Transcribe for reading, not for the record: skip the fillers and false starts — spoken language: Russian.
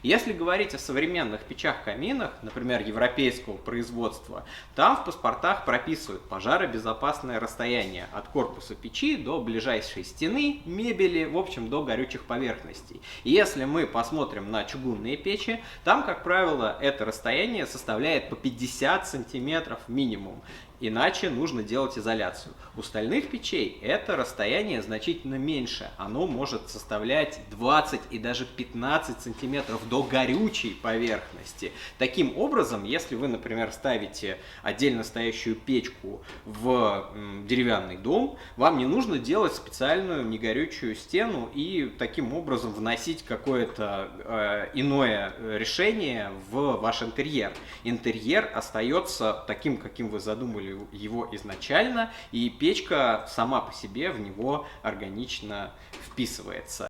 Если говорить о современных печах-каминах, например, европейского производства, там в паспортах прописывают пожаробезопасное расстояние от корпуса печи до ближайшей стены, мебели, в общем, до горючих поверхностей. И если мы посмотрим на чугунные печи, там, как правило, это расстояние составляет по 50 сантиметров минимум. Иначе нужно делать изоляцию. У стальных печей это расстояние значительно меньше. Оно может составлять 20 и даже 15 сантиметров до горючей поверхности. Таким образом, если вы, например, ставите отдельно стоящую печку в деревянный дом, вам не нужно делать специальную негорючую стену и таким образом вносить какое-то иное решение в ваш интерьер. Интерьер остается таким, каким вы задумали его изначально, и печка сама по себе в него органично вписывается.